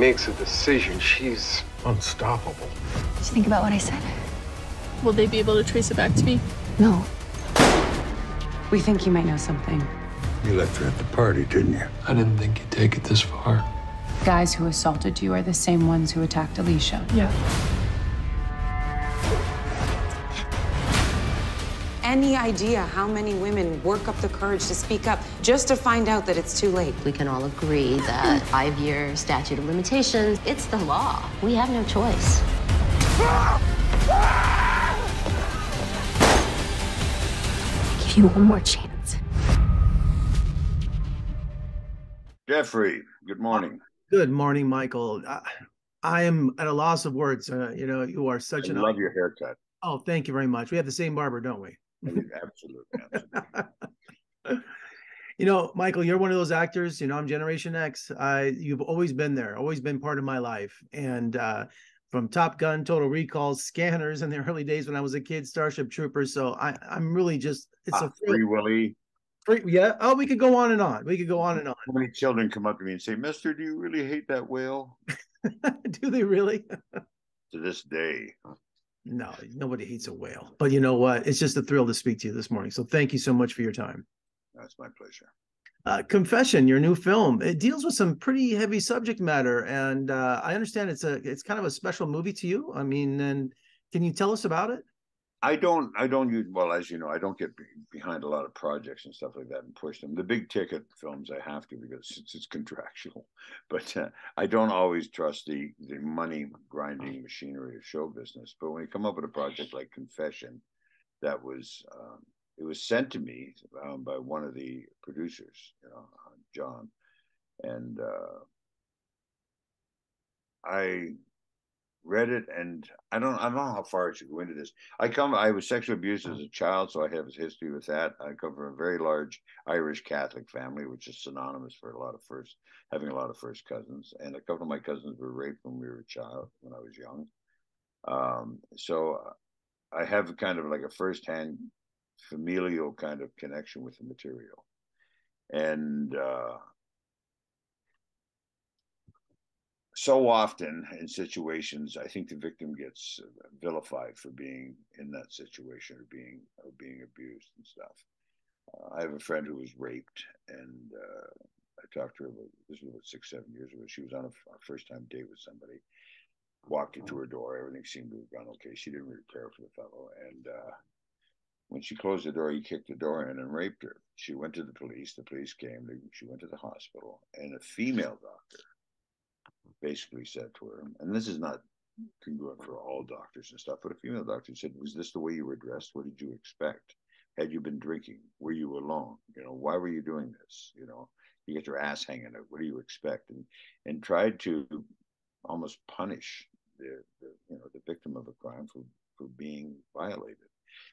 makes a decision, she's unstoppable. Did you think about what I said? Will they be able to trace it back to me? No. We think you might know something. You left her at the party, didn't you? I didn't think you'd take it this far. Guys who assaulted you are the same ones who attacked Alicia. Yeah. Any idea how many women work up the courage to speak up just to find out that it's too late? We can all agree that 5-year statute of limitations, it's the law. We have no choice. Give you one more chance. Jeffrey, good morning. Good morning, Michael. I am at a loss of words. You are such I love your haircut. Oh, thank you very much. We have the same barber, don't we? Absolutely. Michael, you're one of those actors. I'm Generation X. You've always been there, always been part of my life. And from Top Gun, Total Recall, Scanners in the early days when I was a kid, Starship Troopers. So I'm really just, it's a Free Willy. Yeah. Oh, we could go on and on. How many children come up to me and say, "Mister, do you really hate that whale?" Do they really? To this day. No, nobody hates a whale. But you know what? It's just a thrill to speak to you this morning. So thank you so much for your time. That's my pleasure. Confession, your new film, it deals with some pretty heavy subject matter, and I understand it's kind of a special movie to you. I mean, and can you tell us about it? I don't use, well, as you know, I don't get behind a lot of projects and stuff like that and push them. The big ticket films I have to because it's contractual, but I don't always trust the money grinding machinery of show business. But when you come up with a project like Confession, that was it was sent to me by one of the producers, John, and I read it, and I don't know how far I should go into this. I was sexually abused as a child, so I have a history with that. I come from a very large Irish Catholic family, which is synonymous for having a lot of first cousins. And a couple of my cousins were raped when I was young. So I have kind of like a firsthand familial kind of connection with the material. And so often in situations, I think the victim gets vilified for being in that situation or being abused and stuff. I have a friend who was raped, and I talked to her this was about 6-7 years ago. She was on a first time date with somebody, walked into her door, everything seemed to have gone okay. She didn't really care for the fellow, and when she closed the door, he kicked the door in and raped her. She went to the police came, she went to the hospital, and a female doctor basically said to her, and this is not congruent for all doctors and stuff, but a female doctor said, "Was this the way you were dressed? What did you expect? Had you been drinking? Were you alone? Why were you doing this? You get your ass hanging out. What do you expect?" And tried to almost punish the victim of a crime for being violated.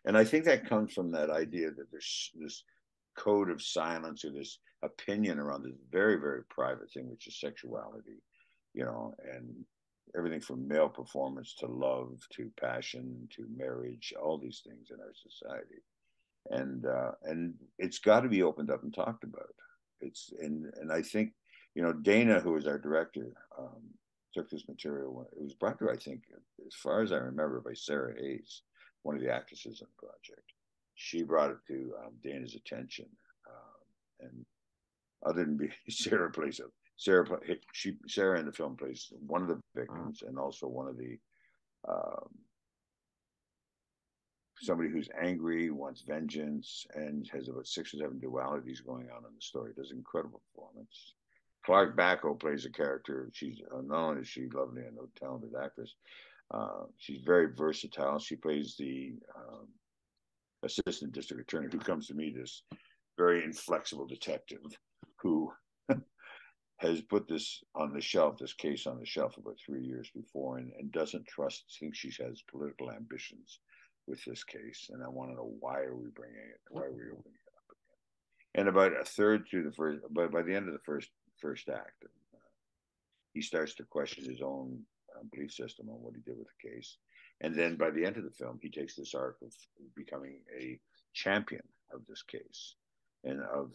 And I think that comes from that idea that there's this code of silence or this opinion around this very, very private thing, which is sexuality. And everything from male performance to love to passion to marriage, all these things in our society, and it's got to be opened up and talked about. And I think Dana, who is our director, took this material. It was brought to, I think, as far as I remember, by Sarah Hayes, one of the actresses on the project. She brought it to Dana's attention, and other than being Sarah in the film plays one of the victims and also one of the somebody who's angry, wants vengeance, and has about 6 or 7 dualities going on in the story. Does an incredible performance. Clark Bacco plays a character. She's not only is she lovely and a talented actress, she's very versatile. She plays the assistant district attorney who comes to meet this very inflexible detective who has put this case on the shelf about 3 years before, and doesn't think she has political ambitions with this case. And I want to know, why are we bringing it? Why are we opening it up again? And about a third through the first, by the end of the first act, he starts to question his own belief system on what he did with the case. And then by the end of the film, he takes this arc of becoming a champion of this case. and of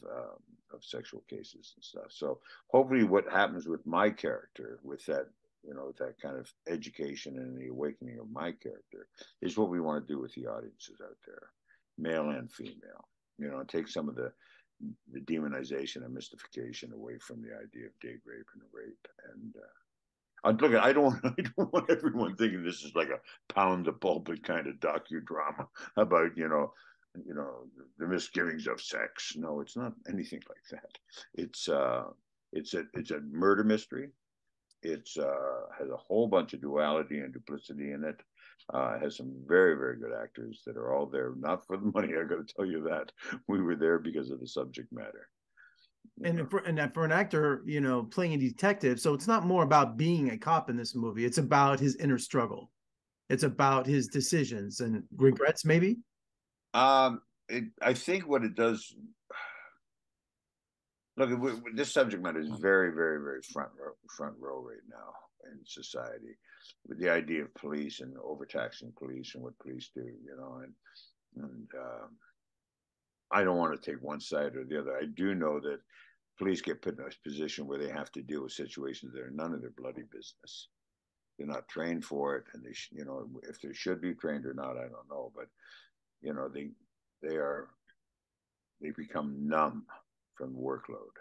sexual cases and stuff. So hopefully, what happens with my character, with that, with that kind of education and the awakening of my character, is what we want to do with the audiences out there, male and female. Take some of the demonization and mystification away from the idea of date rape and rape. And look, I don't want everyone thinking this is like a pound the pulpit kind of docudrama about the misgivings of sex. No, it's not anything like that. It's a murder mystery. It's has a whole bunch of duality and duplicity in it. Has some very, very good actors that are all there, not for the money. I got to tell you that. We were there because of the subject matter. And for an actor, playing a detective, so it's not more about being a cop in this movie. It's about his inner struggle. It's about his decisions and regrets, maybe. I think what it does. Look, this subject matter is very, very, very front row right now in society, with the idea of police and overtaxing police and what police do, and I don't want to take one side or the other. I do know that police get put in a position where they have to deal with situations that are none of their bloody business. They're not trained for it, and if they should be trained or not, I don't know. But they become numb from the workload,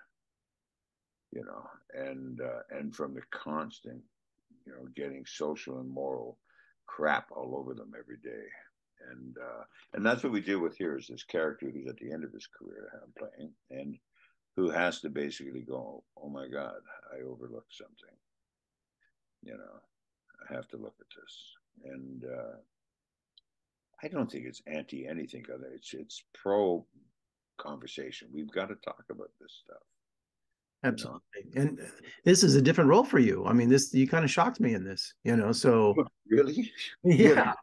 and from the constant, getting social and moral crap all over them every day. And that's what we deal with here, is this character who's at the end of his career I'm playing, and who has to basically go, oh my God, I overlooked something. I have to look at this. And I don't think it's anti anything other. It's pro conversation. We've got to talk about this stuff. Absolutely. And this is a different role for you. I mean, you kind of shocked me in this, so. Really? Yeah.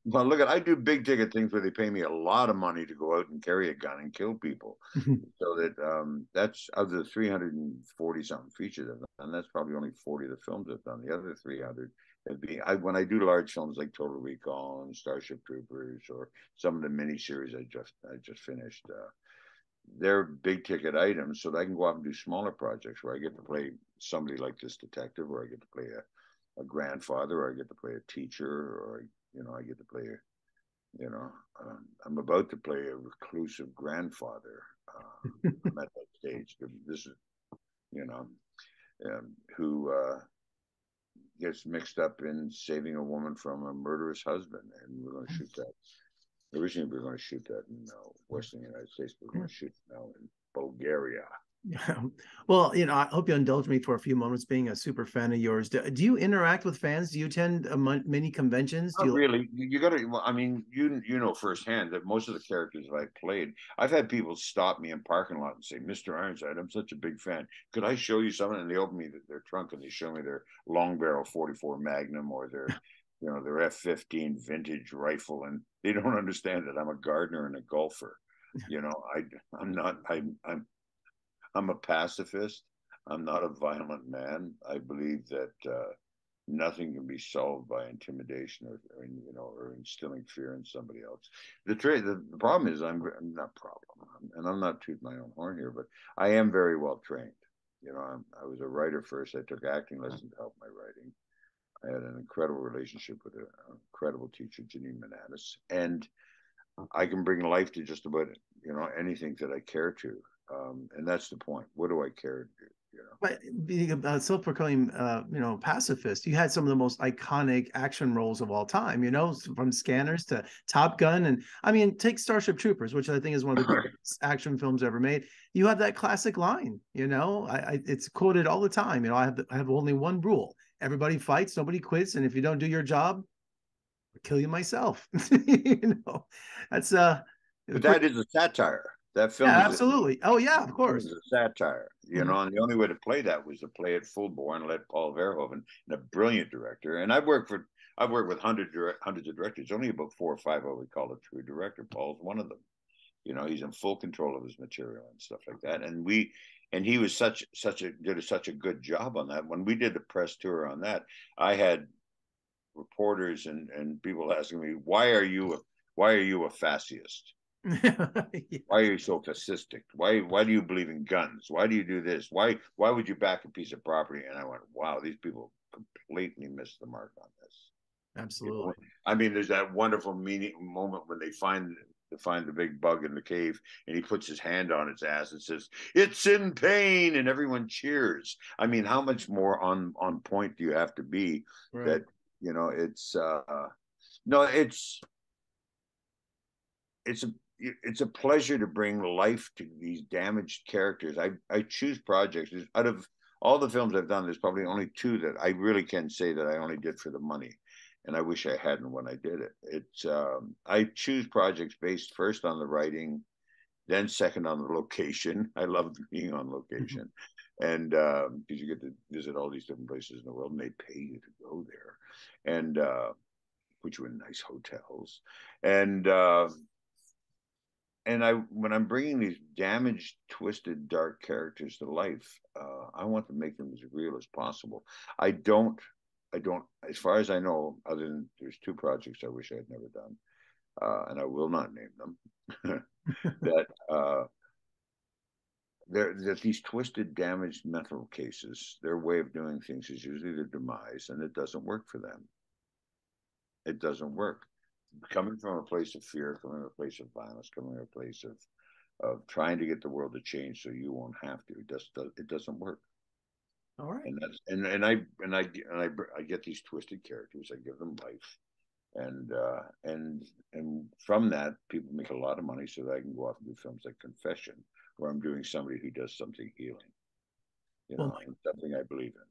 Well, look, I do big ticket things where they pay me a lot of money to go out and carry a gun and kill people. So that that's, of the 340 something features I've done, and that's probably only 40 of the films I've done. The other 300 have been, when I do large films like Total Recall and Starship Troopers, or some of the miniseries I just finished, they're big ticket items, so that I can go out and do smaller projects where I get to play somebody like this detective, or I get to play a grandfather, or I get to play a teacher, or I get to play I'm about to play a reclusive grandfather. I'm at that stage. This is, who gets mixed up in saving a woman from a murderous husband, and we're going to shoot that. Originally, we were going to shoot that in Western United States, but we're going to shoot it now in Bulgaria. Yeah. Well, I hope you indulge me for a few moments, being a super fan of yours. Do you interact with fans? Do you attend many conventions? Not really. You got to. Well, I mean, you know firsthand that most of the characters that I played, I've had people stop me in parking lot and say, "Mr. Ironside, I'm such a big fan. Could I show you something?" And they open me their trunk and they show me their long barrel 44 Magnum, or their their F-15 vintage rifle, and they don't understand that I'm a gardener and a golfer. I'm not. I'm a pacifist. I'm not a violent man. I believe that nothing can be solved by intimidation or instilling fear in somebody else. The problem is I'm not problem, and I'm not tooting my own horn here, but I am very well trained. I was a writer first. I took acting lessons to help my writing. I had an incredible relationship with an incredible teacher, Janine Manatis, and I can bring life to just about anything that I care to. And that's the point. What do I care to do? But being a self-proclaimed, pacifist, you had some of the most iconic action roles of all time. From Scanners to Top Gun, and I mean, take Starship Troopers, which I think is one of the greatest action films ever made. You have that classic line. It's quoted all the time. I have only one rule: everybody fights, nobody quits, and if you don't do your job, I'll kill you myself. That's But that is a satire. That film, yeah, absolutely. Oh yeah, of course. It's a satire, and the only way to play that was to play it full bore and let Paul Verhoeven, a brilliant director. And I've worked with hundreds of directors. Only about 4 or 5 I would call a true director. Paul's one of them. He's in full control of his material and stuff like that. And he was did such a good job on that. When we did the press tour on that, I had reporters and people asking me, why are you a fascist? Yeah. Why are you so fascistic? Why do you believe in guns? Why do you do this? Why would you back a piece of property? And I went, wow, these people completely missed the mark on this. Absolutely. You know, I mean, there's that wonderful moment when they find the big bug in the cave, and he puts his hand on its ass and says, "It's in pain," and everyone cheers. I mean, how much more on point do you have to be? Right. That, you know, it's no, it's a pleasure to bring life to these damaged characters. I choose projects out of all the films I've done. There's probably only two that I really can say that I only did for the money, and I wish I hadn't when I did it. It's I choose projects based first on the writing, then second on the location. I love being on location, and because you get to visit all these different places in the world, and they pay you to go there, and put you in nice hotels, and when I'm bringing these damaged, twisted, dark characters to life, I want to make them as real as possible. I don't, as far as I know, other than there's two projects I wish I had never done, and I will not name them, that these twisted, damaged mental cases, their way of doing things is usually their demise, and it doesn't work for them. It doesn't work. Coming from a place of fear, coming from a place of violence, coming from a place of trying to get the world to change so you won't have to. It doesn't work. All right. And I get these twisted characters. I give them life, and from that, people make a lot of money so that I can go off and do films like Confession, where I'm doing somebody who does something healing, you know, and something I believe in.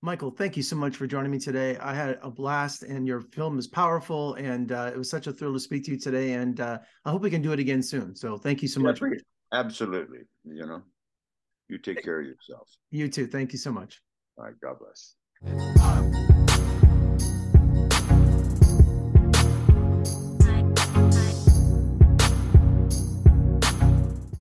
Michael, thank you so much for joining me today. I had a blast, and your film is powerful, and it was such a thrill to speak to you today, and I hope we can do it again soon. So thank you so much. Absolutely. You know, you take care of yourself. You too. Thank you so much. All right. God bless.